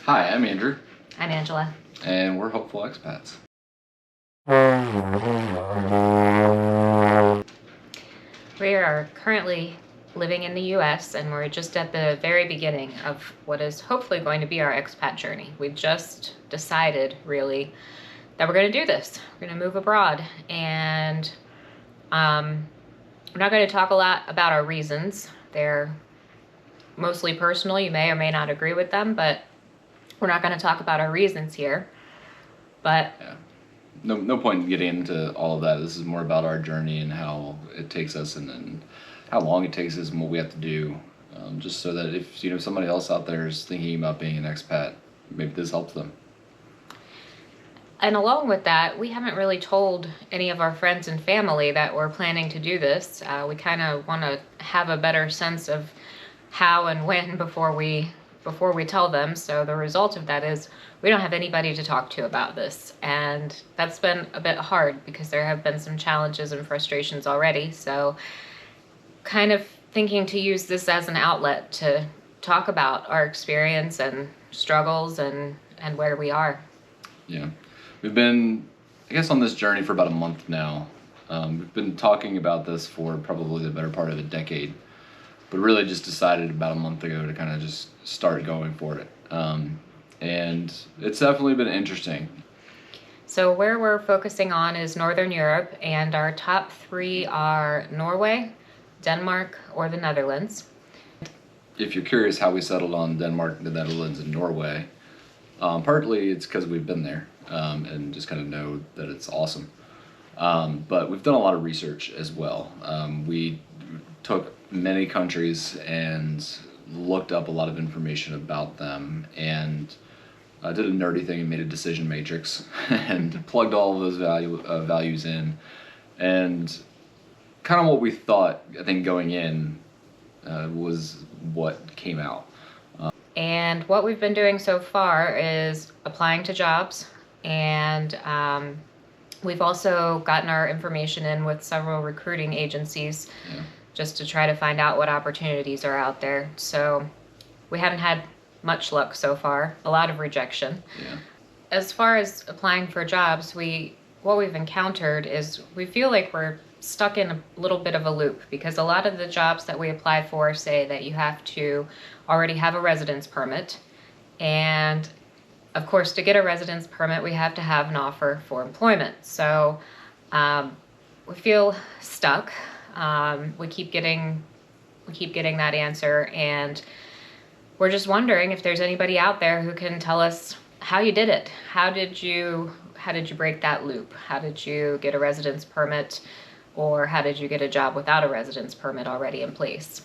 Hi, I'm Andrew, I'm Angela. and we're hopeful expats. We are currently living in the US and we're just at the very beginning of what is hopefully going to be our expat journey. We just decided, really, that we're going to do this. We're going to move abroad, and we're not going to talk a lot about our reasons. They're mostly personal. You may or may not agree with them, but we're not going to talk about our reasons here. But Yeah. No point in getting into all of that. This is more about our journey and how it takes us, and then how long it takes us, and what we have to do, just so that if somebody else out there is thinking about being an expat, maybe this helps them. And along with that, we haven't really told any of our friends and family that we're planning to do this. We kind of want to have a better sense of how and when before we tell them. So the result of that is we don't have anybody to talk to about this. And that's been a bit hard because there have been some challenges and frustrations already. So kind of thinking to use this as an outlet to talk about our experience and struggles and where we are. Yeah. We've been, I guess, on this journey for about a month now. We've been talking about this for probably the better part of a decade, but really just decided about a month ago to kind of just start going for it. And it's definitely been interesting. So where we're focusing on is Northern Europe, and our top three are Norway, Denmark, or the Netherlands. If you're curious how we settled on Denmark, the Netherlands, and Norway, partly it's because we've been there and just kind of know that it's awesome. But we've done a lot of research as well. We took many countries and looked up a lot of information about them, and did a nerdy thing and made a decision matrix and plugged all of those values in, and kind of what we thought, I think, going in was what came out. And what we've been doing so far is applying to jobs, and we've also gotten our information in with several recruiting agencies. Yeah. Just to try to find out what opportunities are out there. So we haven't had much luck so far, a lot of rejection. Yeah. As far as applying for jobs, what we've encountered is we feel like we're stuck in a little bit of a loop, because a lot of the jobs that we apply for say that you have to already have a residence permit, and of course to get a residence permit we have to have an offer for employment. So we feel stuck. We keep getting that answer, and we're just wondering if there's anybody out there who can tell us how you did it. How did you break that loop? How did you get a residence permit, or how did you get a job without a residence permit already in place?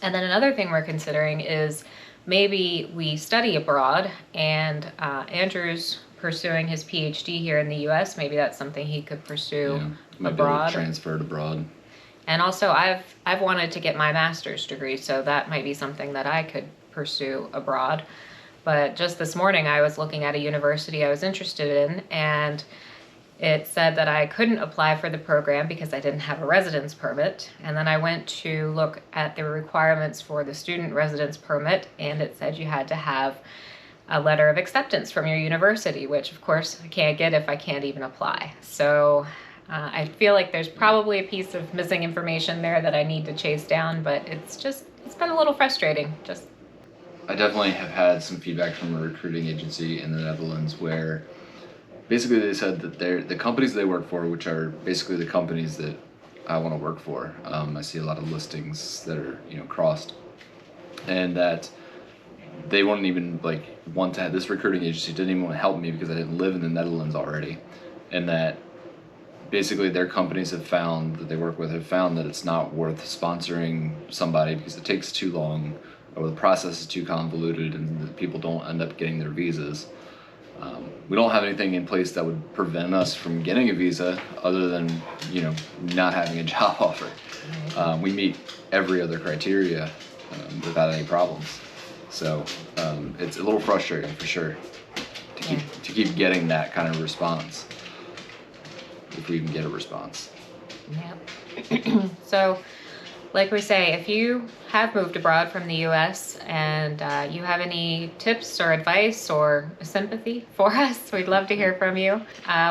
And then another thing we're considering is maybe we study abroad, and Andrew's pursuing his PhD here in the US. Maybe that's something he could pursue might abroad. Be able to transfer it abroad. And also I've wanted to get my master's degree, so that might be something that I could pursue abroad. But just this morning I was looking at a university I was interested in, and it said that I couldn't apply for the program because I didn't have a residence permit. And then I went to look at the requirements for the student residence permit, and it said you had to have a letter of acceptance from your university, which of course I can't get if I can't even apply. So I feel like there's probably a piece of missing information there that I need to chase down, but it's been a little frustrating. I definitely have had some feedback from a recruiting agency in the Netherlands where basically they said that the companies they work for, which are basically the companies that I want to work for. I see a lot of listings that are crossed, and that they wouldn't even want to have, this recruiting agency didn't even want to help me because I didn't live in the Netherlands already, and that basically their companies have found that it's not worth sponsoring somebody because it takes too long, or the process is too convoluted, and people don't end up getting their visas. We don't have anything in place that would prevent us from getting a visa other than not having a job offer. We meet every other criteria without any problems. So it's a little frustrating for sure to keep getting that kind of response, if we even get a response. Yeah. So like we say, if you have moved abroad from the US and you have any tips or advice or sympathy for us, we'd love to hear from you.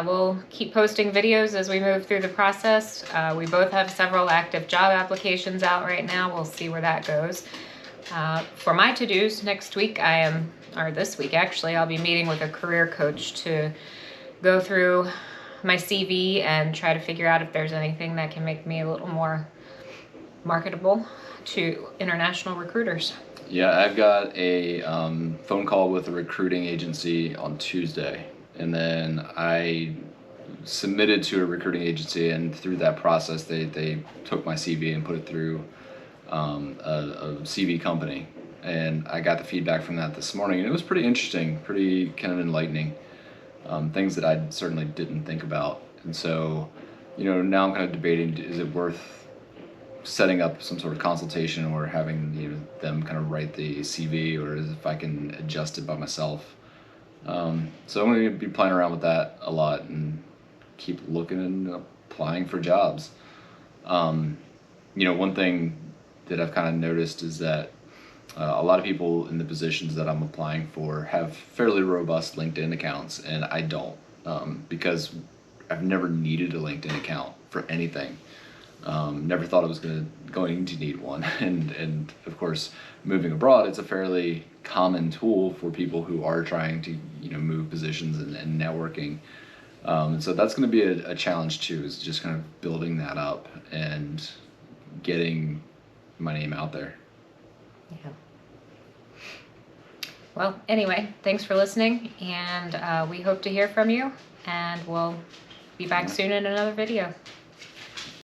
We'll keep posting videos as we move through the process. We both have several active job applications out right now. We'll see where that goes. For my to-dos next week, or this week actually, I'll be meeting with a career coach to go through my CV and try to figure out if there's anything that can make me a little more marketable to international recruiters. Yeah, I've got a phone call with a recruiting agency on Tuesday, and then I submitted to a recruiting agency, and through that process, they took my CV and put it through a CV company, and I got the feedback from that this morning, and it was pretty interesting, pretty kind of enlightening, things that I certainly didn't think about. And so, now I'm kind of debating, is it worth setting up some sort of consultation or having them kind of write the CV, or if I can adjust it by myself. So I'm going to be playing around with that a lot and keep looking and applying for jobs. One thing that I've kind of noticed is that a lot of people in the positions that I'm applying for have fairly robust LinkedIn accounts, and I don't, because I've never needed a LinkedIn account for anything. Never thought I was going to need one, and of course, moving abroad, it's a fairly common tool for people who are trying to move positions and networking. And so that's going to be a challenge too, is just kind of building that up and getting my name out there. Yeah. Well, anyway, thanks for listening, and we hope to hear from you, and we'll be back soon in another video.